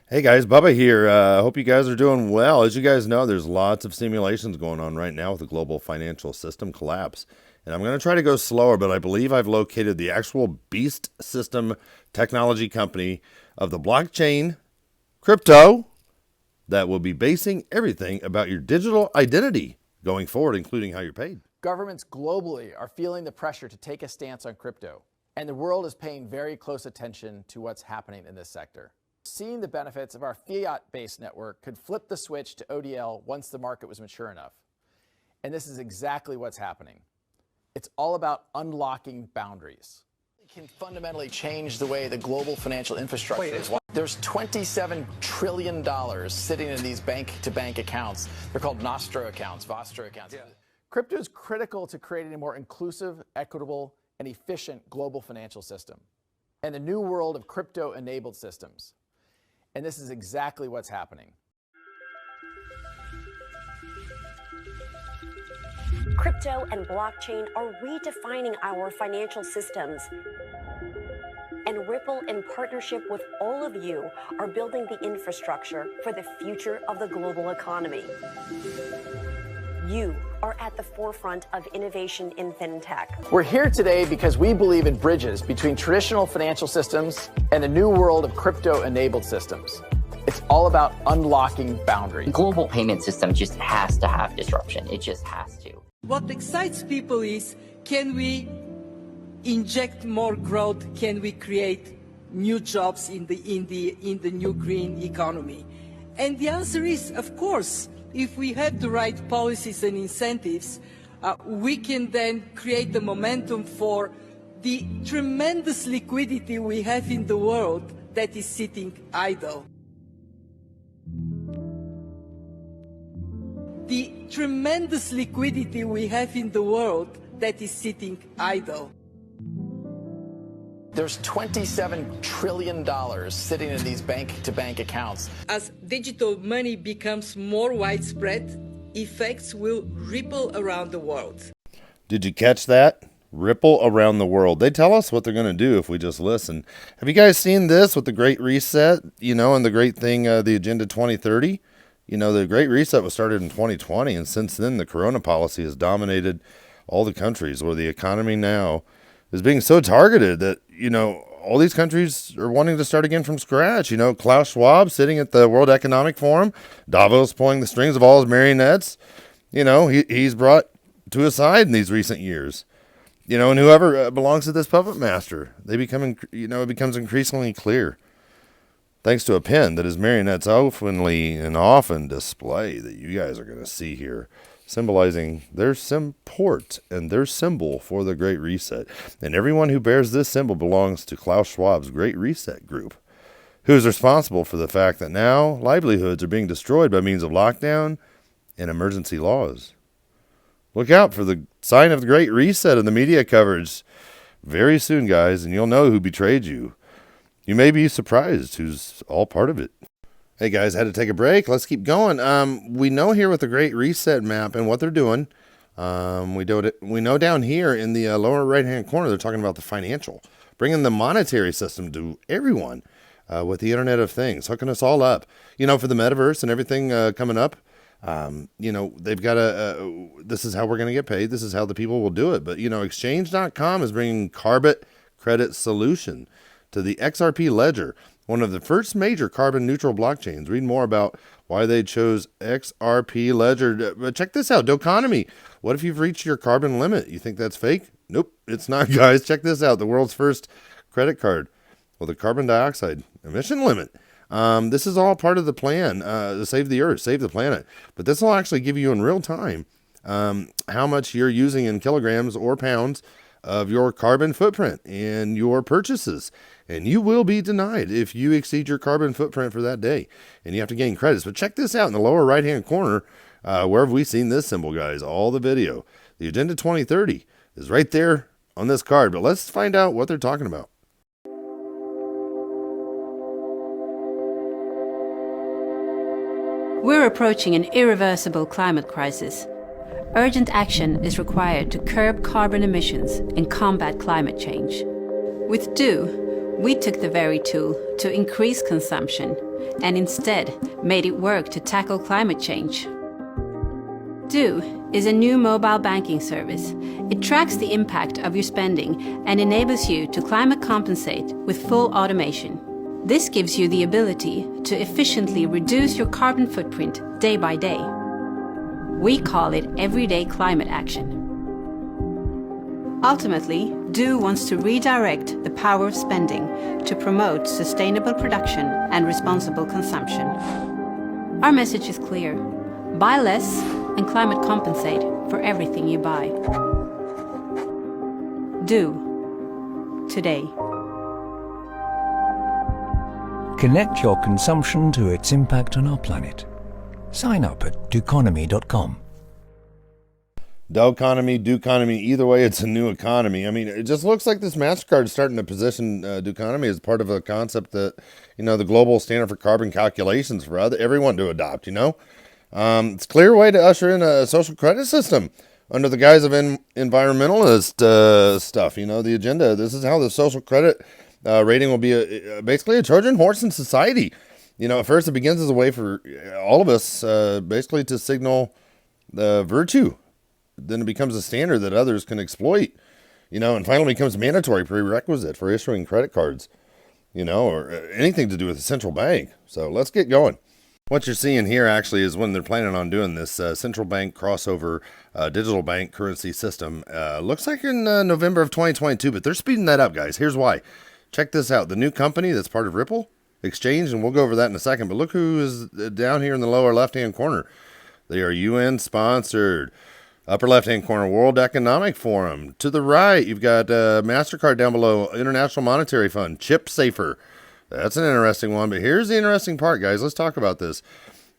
Hey guys, Bubba here. Hope you guys are doing well. As you guys know, there's lots of simulations going on right now with the global financial system collapse. And I'm going to try to go slower, but I believe I've located the actual beast system technology company of the blockchain crypto that will be basing everything about your digital identity going forward, including how you're paid. Governments globally are feeling the pressure to take a stance on crypto, and the world is paying very close attention to what's happening in this sector. Seeing the benefits of our fiat-based network could flip the switch to ODL once the market was mature enough. And this is exactly what's happening. It's all about unlocking boundaries. It can fundamentally change the way the global financial infrastructure is. There's $27 trillion sitting in these bank-to-bank accounts. They're called Nostro accounts, Vostro accounts. Yeah. Crypto is critical to creating a more inclusive, equitable, and efficient global financial system, and the new world of crypto-enabled systems. And this is exactly what's happening. Crypto and blockchain are redefining our financial systems. And Ripple, in partnership with all of you, are building the infrastructure for the future of the global economy. You are at the forefront of innovation in fintech. We're here today because we believe in bridges between traditional financial systems and the new world of crypto-enabled systems. It's all about unlocking boundaries. The global payment system just has to have disruption. It just has to. What excites people is, can we inject more growth? Can we create new jobs in the new green economy? And the answer is, of course. If we have the right policies and incentives, we can then create the momentum for the tremendous liquidity we have in the world that is sitting idle. The tremendous liquidity we have in the world that is sitting idle. There's $27 trillion sitting in these bank-to-bank accounts. As digital money becomes more widespread, effects will ripple around the world. Did you catch that? Ripple around the world. They tell us what they're going to do if we just listen. Have you guys seen this with the Great Reset, and the great thing, the Agenda 2030? The Great Reset was started in 2020, and since then the Corona policy has dominated all the countries, where the economy now is being so targeted that, all these countries are wanting to start again from scratch. Klaus Schwab sitting at the World Economic Forum, Davos pulling the strings of all his marionettes, he's brought to his side in these recent years. And whoever belongs to this puppet master, it becomes increasingly clear, thanks to a pen that his marionettes often display, that you guys are going to see here, symbolizing their support and their symbol for the Great Reset. And everyone who bears this symbol belongs to Klaus Schwab's Great Reset group, who is responsible for the fact that now livelihoods are being destroyed by means of lockdown and emergency laws. Look out for the sign of the Great Reset in the media coverage very soon, guys, and you'll know who betrayed you. You may be surprised who's all part of it. Hey guys, I had to take a break. Let's keep going. We know here with the Great Reset map and what they're doing. We know down here in the lower right-hand corner, they're talking about the financial, bringing the monetary system to everyone with the Internet of Things, hooking us all up. For the metaverse and everything coming up, they've got this is how we're going to get paid. This is how the people will do it. But, Xange.com is bringing carbon credit solution to the XRP Ledger, one of the first major carbon neutral blockchains. Read more about why they chose XRP Ledger. But check this out, Doconomy. What if you've reached your carbon limit? You think that's fake? Nope, it's not, guys. Check this out. The world's first credit card with a carbon dioxide emission limit. This is all part of the plan to save the earth, save the planet. But this will actually give you in real time how much you're using in kilograms or pounds of your carbon footprint and your purchases. And you will be denied if you exceed your carbon footprint for that day. And you have to gain credits. But check this out in the lower right-hand corner. Where have we seen this symbol, guys? All the video. The Agenda 2030 is right there on this card. But let's find out what they're talking about. We're approaching an irreversible climate crisis. Urgent action is required to curb carbon emissions and combat climate change. With Do, we took the very tool to increase consumption and instead made it work to tackle climate change. Do is a new mobile banking service. It tracks the impact of your spending and enables you to climate compensate with full automation. This gives you the ability to efficiently reduce your carbon footprint day by day. We call it everyday climate action. Ultimately, Do wants to redirect the power of spending to promote sustainable production and responsible consumption. Our message is clear: buy less and climate compensate for everything you buy. Do today. Connect your consumption to its impact on our planet. Sign up at doconomy.com. Doconomy, Duconomy, either way, it's a new economy. I mean, it just looks like this MasterCard is starting to position Duconomy as part of a concept that, the global standard for carbon calculations for everyone to adopt, It's a clear way to usher in a social credit system under the guise of environmentalist stuff, the agenda. This is how the social credit rating will be basically a Trojan horse in society. At first it begins as a way for all of us basically to signal virtue. Then it becomes a standard that others can exploit, and finally becomes a mandatory prerequisite for issuing credit cards, or anything to do with the central bank. So let's get going. What you're seeing here actually is when they're planning on doing this central bank crossover digital bank currency system. Looks like in November of 2022, but they're speeding that up, guys. Here's why. Check this out. The new company that's part of Ripple, Xange, and we'll go over that in a second, but look who is down here in the lower left-hand corner. They are UN-sponsored. Upper left-hand corner, World Economic Forum. To the right, you've got MasterCard down below, International Monetary Fund, Chip Safer. That's an interesting one, but here's the interesting part, guys. Let's talk about this.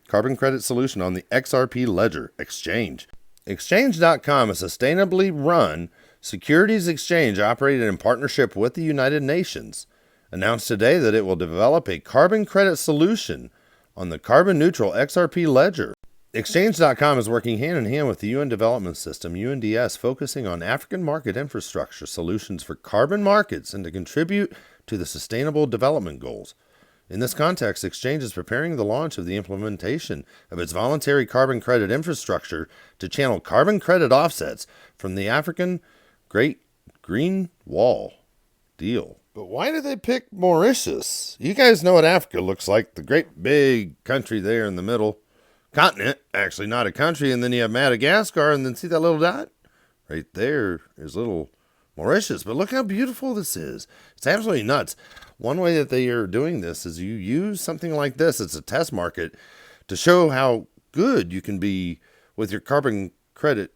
Carbon credit solution on the XRP Ledger, Xange. Xange.com, a sustainably run securities exchange operated in partnership with the United Nations, announced today that it will develop a carbon credit solution on the carbon-neutral XRP Ledger. Xange.com is working hand-in-hand with the UN Development System, UNDS, focusing on African market infrastructure solutions for carbon markets and to contribute to the Sustainable Development Goals. In this context, Xange is preparing the launch of the implementation of its voluntary carbon credit infrastructure to channel carbon credit offsets from the African Great Green Wall deal. But why did they pick Mauritius? You guys know what Africa looks like, the great big country there in the middle. Continent, actually not a country, and then you have Madagascar, and then see that little dot? Right there is little Mauritius, but look how beautiful this is. It's absolutely nuts. One way that they are doing this is you use something like this. It's a test market to show how good you can be with your carbon credit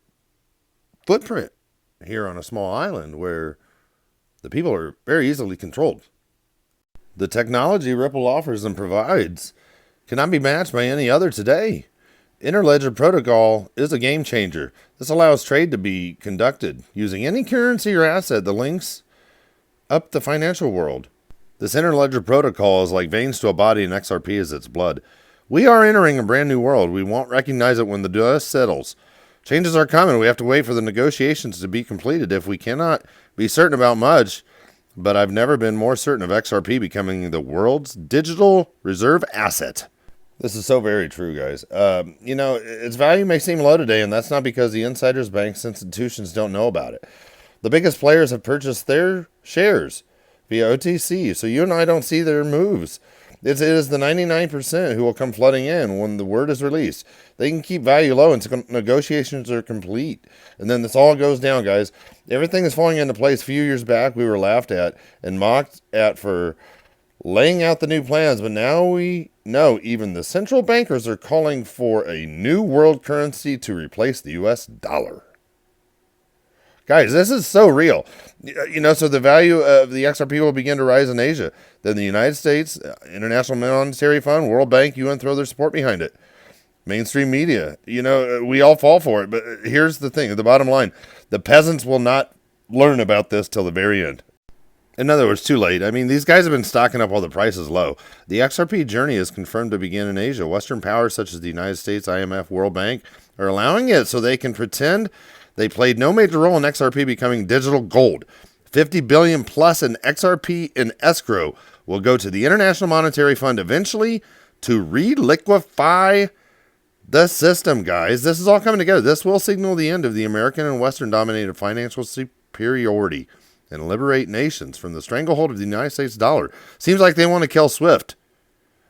footprint here on a small island where the people are very easily controlled. The technology Ripple offers and provides cannot be matched by any other today. Interledger protocol is a game changer. This allows trade to be conducted using any currency or asset that links up the financial world. This interledger protocol is like veins to a body and XRP is its blood. We are entering a brand new world. We won't recognize it when the dust settles. Changes are coming. We have to wait for the negotiations to be completed. If we cannot be certain about much, but I've never been more certain of XRP becoming the world's digital reserve asset. This is so very true, guys. Its value may seem low today, and that's not because the insiders, banks, institutions don't know about it. The biggest players have purchased their shares via ODYSEE, so you and I don't see their moves. It is the 99% who will come flooding in when the word is released. They can keep value low until negotiations are complete, and then this all goes down, guys. Everything is falling into place. A few years back, we were laughed at and mocked at for laying out the new plans, but now we know even the central bankers are calling for a new world currency to replace the US dollar. Guys, this is so real. So the value of the XRP will begin to rise in Asia. Then the United States, International Monetary Fund, World Bank, UN throw their support behind it. Mainstream media, we all fall for it. But here's the thing, the bottom line. The peasants will not learn about this till the very end. In other words, too late. I mean, these guys have been stocking up while the price is low. The XRP journey is confirmed to begin in Asia. Western powers such as the United States, IMF, World Bank are allowing it so they can pretend they played no major role in XRP becoming digital gold. 50 billion plus in XRP in escrow will go to the International Monetary Fund eventually to reliquefy the system, guys. This is all coming together. This will signal the end of the American and Western-dominated financial superiority and liberate nations from the stranglehold of the United States dollar. Seems like they want to kill SWIFT.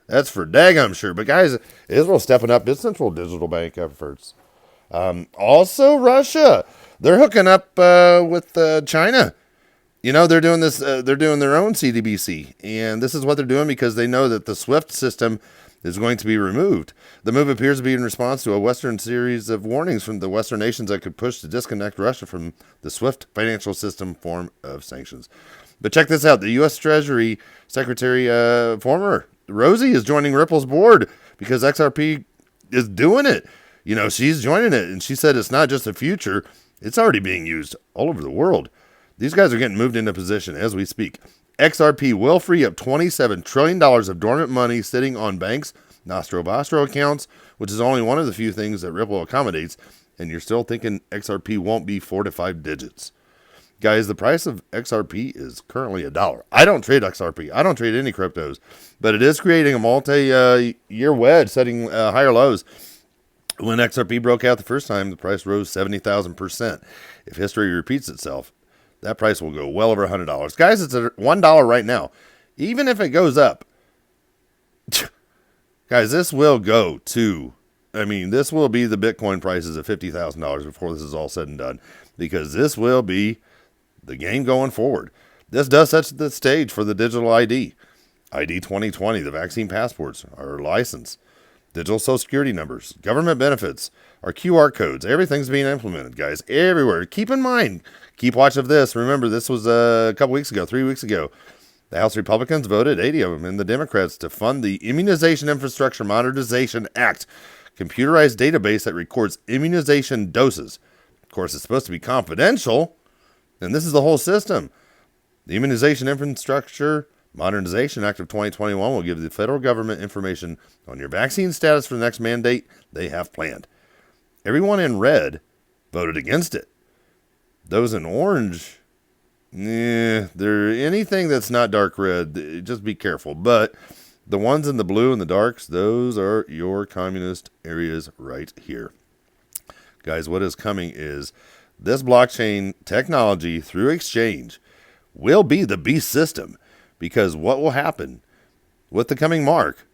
That's for daggum sure. But guys, Israel's stepping up its central digital bank efforts. Also, Russia. They're hooking up with China. You know, they're doing this. They're doing their own CDBC, and this is what they're doing because they know that the SWIFT system is going to be removed. The move appears to be in response to a Western series of warnings from the Western nations that could push to disconnect Russia from the SWIFT financial system form of sanctions. But check this out. The U.S. Treasury Secretary, former Rosie, is joining Ripple's board because XRP is doing it. You know, she's joining it, and she said it's not just a future. It's already being used all over the world. These guys are getting moved into position as we speak. XRP will free up $27 trillion of dormant money sitting on banks' Nostro Bostro accounts, which is only one of the few things that Ripple accommodates, and you're still thinking XRP won't be 4 to 5 digits. Guys, the price of XRP is currently $1. I don't trade XRP. I don't trade any cryptos, but it is creating a multi-year wedge, setting higher lows. When XRP broke out the first time, the price rose 70,000%. If history repeats itself, that price will go well over $100. Guys, it's at $1 right now. Even if it goes up, guys, this will go to, this will be the Bitcoin prices of $50,000 before this is all said and done, because this will be the game going forward. This does set the stage for the digital ID 2020, the vaccine passports, our license, digital social security numbers, government benefits, our QR codes. Everything's being implemented, guys, everywhere. Keep in mind, keep watch of this. Remember, this was a couple weeks ago, 3 weeks ago. The House Republicans voted, 80 of them, and the Democrats to fund the Immunization Infrastructure Modernization Act, computerized database that records immunization doses. Of course, it's supposed to be confidential, and this is the whole system. The Immunization Infrastructure Modernization Act of 2021 will give the federal government information on your vaccine status for the next mandate they have planned. Everyone in red voted against it. Those in orange, they're anything that's not dark red, just be careful. But the ones in the blue and the darks, those are your communist areas right here. Guys, what is coming is this blockchain technology through Xange will be the beast system, because what will happen with the coming mark,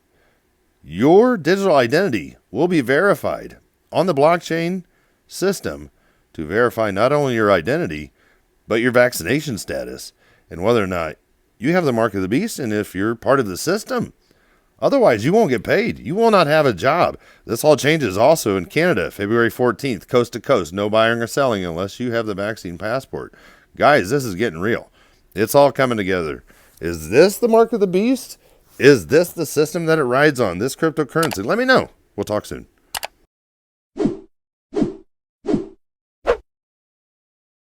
your digital identity will be verified on the blockchain system to verify not only your identity, but your vaccination status and whether or not you have the mark of the beast and if you're part of the system. Otherwise, you won't get paid. You will not have a job. This all changes also in Canada, February 14th, coast to coast. No buying or selling unless you have the vaccine passport. Guys, this is getting real. It's all coming together. Is this the mark of the beast? Is this the system that it rides on, this cryptocurrency? Let me know. We'll talk soon.